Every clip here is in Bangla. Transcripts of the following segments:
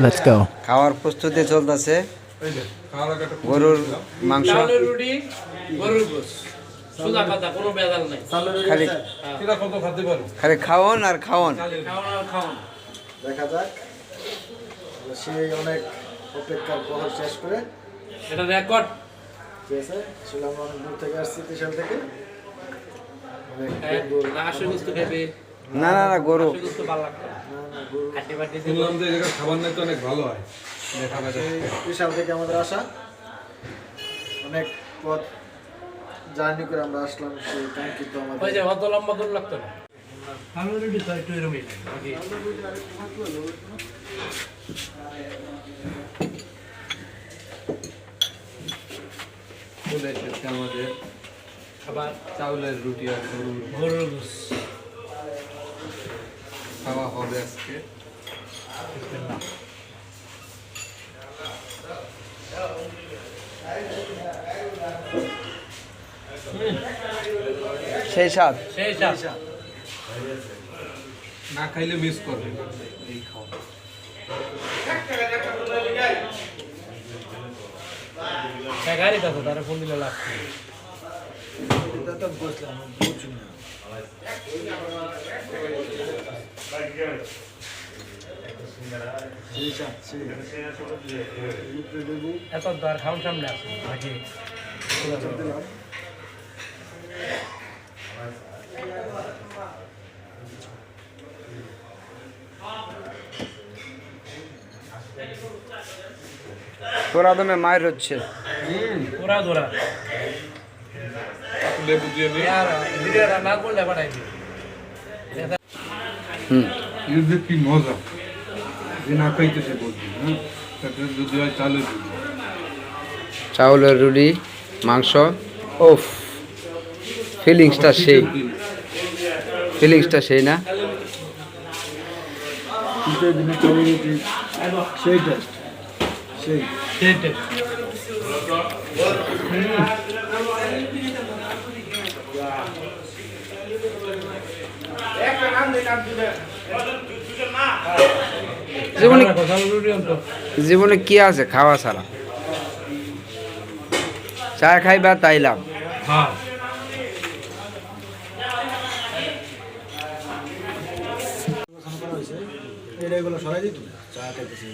Let's go. খাওয়ার প্রস্তুতি চলতেছে। গরুর মাংস গরুর গোশত সুদা পাতা কোনো ভেজাল নাই। খালি খালি খাওন আর খাওন। খাওয়ান দেখা যাক সে অনেক অপেক্ষার প্রহর শেষ করে এটা রেকর্ড। ঠিক আছে আসলে আমরা অনেক দূর থেকে আসছি ত্রিশাল থেকে অনেক আসলে গুস্ত খাবে না না না গরু গুস্ত ভালো লাগবে গরু হাঁটি বাটি শুনলাম যে এখানে খাবার নাই তো অনেক ভালো হয় দেখা যায় ত্রিশাল থেকে আমাদের আসা অনেক পথ জার্নি করে আমরা আসলাম সেই কাঙ্ক্ষিত ওই আমাদের যে অত লম্বা করে লাগতো না আমি রেডি তো একটু এরকমই ওকে চলে এসেছে আমাদের খাবার চাউলের রুটি আর গরুর গোশত খাওয়া হবে আজকে সেই স্বাদ। সেই সাথ না খাইলে মিস করবে এই খাওয়া গাড়ি আছে তারা ফোন দিলে লাগছে এটা তো বসলাম বুঝুন না সেই সাথ সেই রূপে দেবু এত দর খাওয়ার সামনে আছে নাকি দিলাম তোরা দমে মায়ের হচ্ছে। পুরা দোরা লেবু দিয়ে নিয়ে আর ভিডিওটা না করলে পাঠাই দিই হুম এর যে কি মজা যে না খাইতেছে বলছি হ্যাঁ তাতে যদি হয় চালের রুটি চাউলের রুটি মাংস ওফ ফিলিংসটা সেই না। শীতের দিনে চলে রুটি সেই টেস্ট সেই সেইটা জীবনে রুটি অন্ত জীবনে কি আছে খাওয়া ছাড়া? চা খাইবা তাইলাম। হ্যাঁ এটা এগুলো সরাই দিত চা খাইতেছে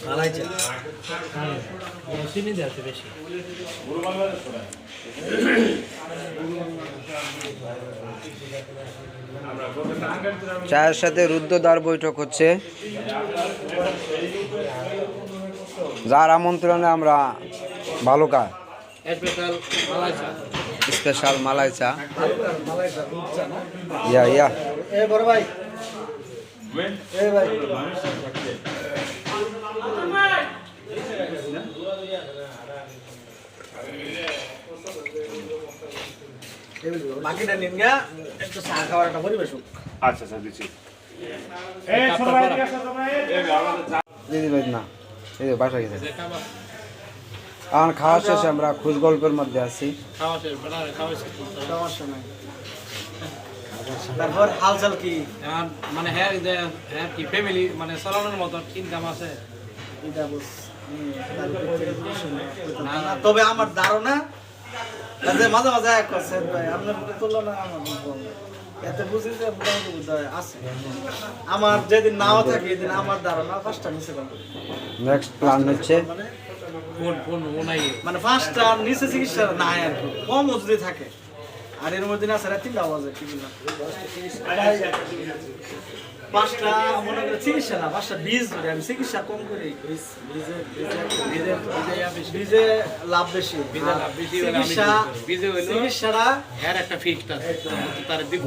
মালাই চা চিনি দেওয়া আছে বেশি চায়ের সাথে রুদ্ধদ্বার বৈঠক হচ্ছে। যার আমন্ত্রণে আমরা ভালো কা স্পেশাল মালাই চা স্পেশাল মালাই চা মালাই চা দুধ চা না ইয়া এ বড় ভাই এ ভাই বাকিটা নিন গা একটু চা খাওয়ার একটা পরিবেশ হোক আচ্ছা আচ্ছা দিচ্ছি দিদি ভাই না এই যে বাসা গেছে। এখন খাওয়া শেষে আমরা খুশ গল্পের মধ্যে আছি। খাওয়া শেষ বানারে খাওয়া শেষ সমস্যা নাই তারপর হালচাল কি এখন মানে হ্যাঁ হ্যাঁ কি ফ্যামিলি মানে চালানোর মতো ইনকাম আছে এটা বুঝ না তবে আমার ধারণা যে মাঝে মাঝে এক করছেন ভাই আপনার তুলনা আমার এতে বুঝি যে মোটামুটি বুঝতে আছে আমার যেদিন নাও থাকে এদিন আমার ধারণা পাঁচটা নিচে পাবো নেক্সট প্ল্যান হচ্ছে কোন ওনাই মানে পাঁচটা নিচে চিকিৎসা নাই আর কি কম যদি থাকে আর এর মধ্যে না স্যার তিনটা আওয়াজ কি বললাম পাঁচটা মনে করে চিকিৎসা না পাঁচটা বীজ ধরে আমি চিকিৎসা কম করি বীজে লাভ বেশি চিকিৎসা বিজে হইলো চিকিৎসাটা এর একটা ফিক্সড আছে তার দিব